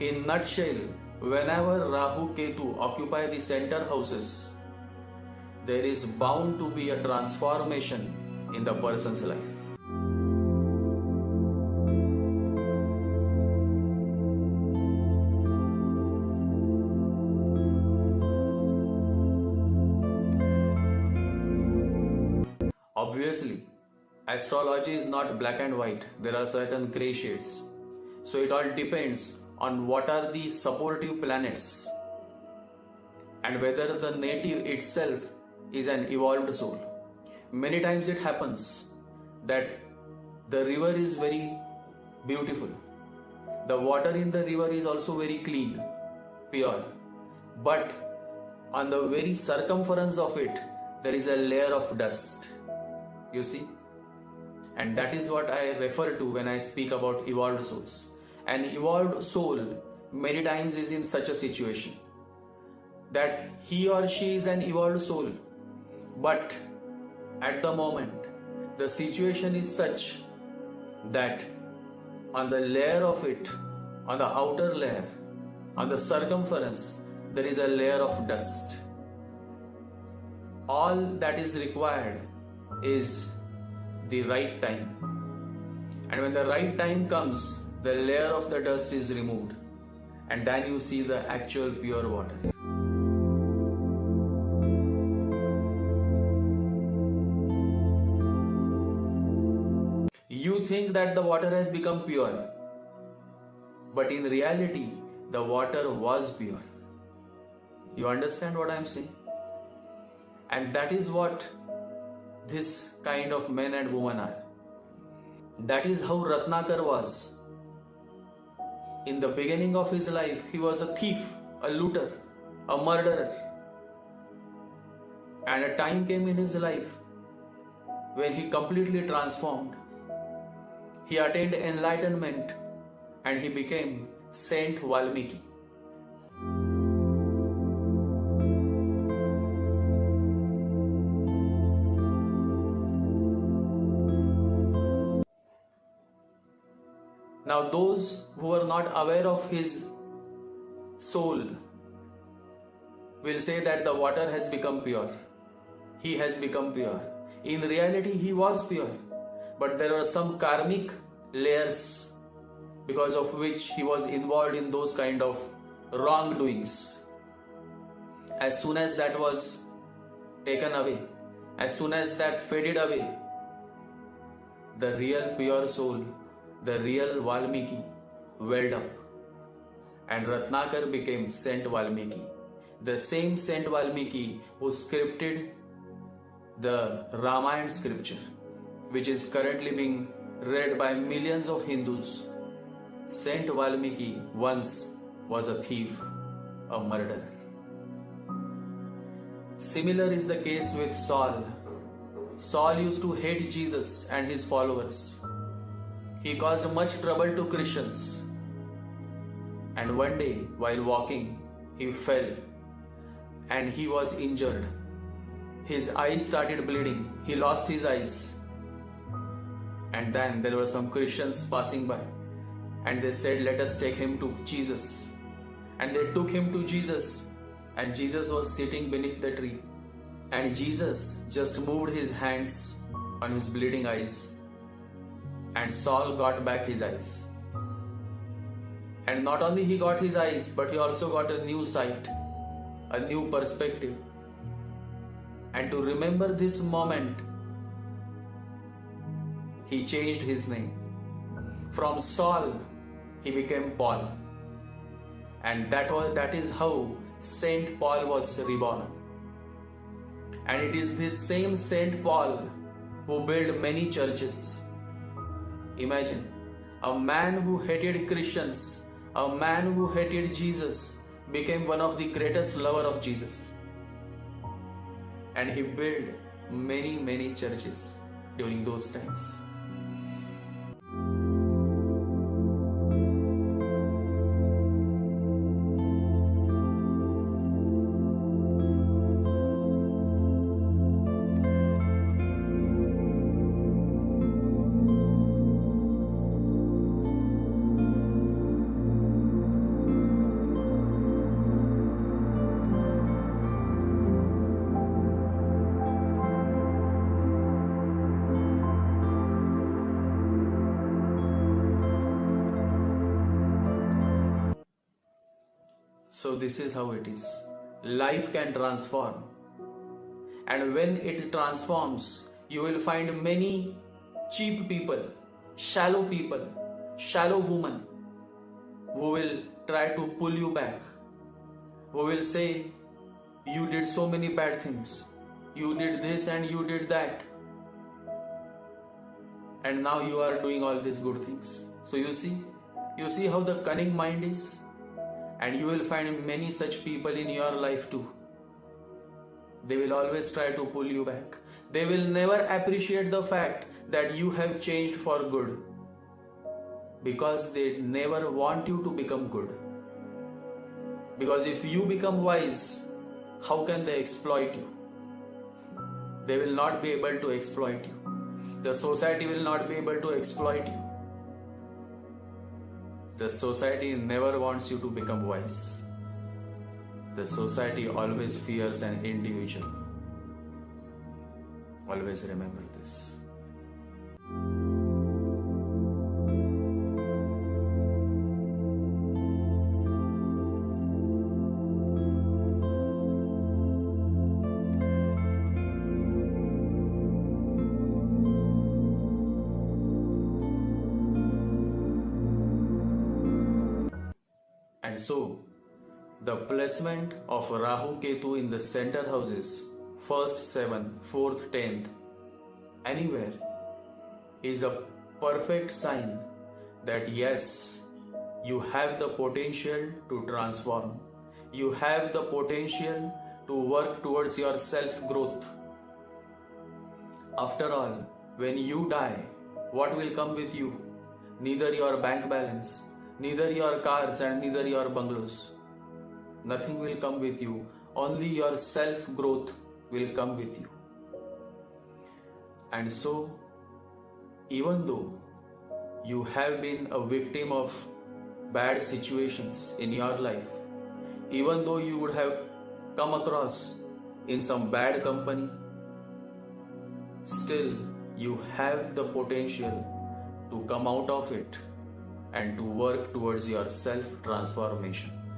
In nutshell, whenever Rahu Ketu occupy the center houses, there is bound to be a transformation in the person's life. Obviously, astrology is not black and white. There are certain gray shades. So it all depends on what are the supportive planets and whether the native itself is an evolved soul. Many times it happens that the river is very beautiful. The water in the river is also very clean, pure. But on the very circumference of it, there is a layer of dust. You see? And that is what I refer to when I speak about evolved souls. An evolved soul many times is in such a situation that he or she is an evolved soul, but at the moment the situation is such that on the layer of it, on the outer layer, on the circumference, there is a layer of dust. All that is required is the right time, and when the right time comes, the layer of the dust is removed, and then you see the actual pure water. You think that the water has become pure, but in reality the water was pure. You understand what I am saying? And that is what this kind of men and women are. That is how Ratnakar was. In the beginning of his life, he was a thief, a looter, a murderer. And a time came in his life when he completely transformed. He attained enlightenment and he became Saint Valmiki. Now those who are not aware of his soul will say that the water has become pure. He has become pure. In reality, he was pure. But there were some karmic layers because of which he was involved in those kind of wrongdoings. As soon as that was taken away, as soon as that faded away, the real pure soul, the real Valmiki welled up, and Ratnakar became Saint Valmiki, the same Saint Valmiki who scripted the Ramayana scripture, which is currently being read by millions of Hindus. Saint Valmiki once was a thief, a murderer. Similar is the case with Saul. Saul used to hate Jesus and his followers. He caused much trouble to Christians. And one day, while walking, he fell and he was injured. His eyes started bleeding. He lost his eyes. And then there were some Christians passing by and they said, "Let us take him to Jesus." And they took him to Jesus, and Jesus was sitting beneath the tree. And Jesus just moved his hands on his bleeding eyes, and Saul got back his eyes. And not only he got his eyes, but he also got a new sight, a new perspective. And to remember this moment, he changed his name. From Saul, he became Paul. And that is how Saint Paul was reborn. And it is this same Saint Paul who built many churches. Imagine, a man who hated Christians, a man who hated Jesus, became one of the greatest lovers of Jesus. And he built many churches during those times. So this is how it is. Life can transform. And when it transforms, you will find many cheap people, shallow women who will try to pull you back, who will say, you did so many bad things, you did this and you did that, and now you are doing all these good things. So you see how the cunning mind is, and you will find many such people in your life too. They will always try to pull you back. They will never appreciate the fact that you have changed for good, because they never want you to become good. Because if you become wise, how can they exploit you? They will not be able to exploit you. The society will not be able to exploit you. The society never wants you to become wise. The society always fears an individual. Always remember this. And so, the placement of Rahu Ketu in the center houses, 1st 7th, 4th 10th, anywhere, is a perfect sign that yes, you have the potential to transform. You have the potential to work towards your self-growth. After all, when you die, what will come with you? Neither your bank balance, neither your cars and neither your bungalows. Nothing will come with you. Only your self-growth will come with you. And so, even though you have been a victim of bad situations in your life, even though you would have come across in some bad company, still you have the potential to come out of it and to work towards your self-transformation.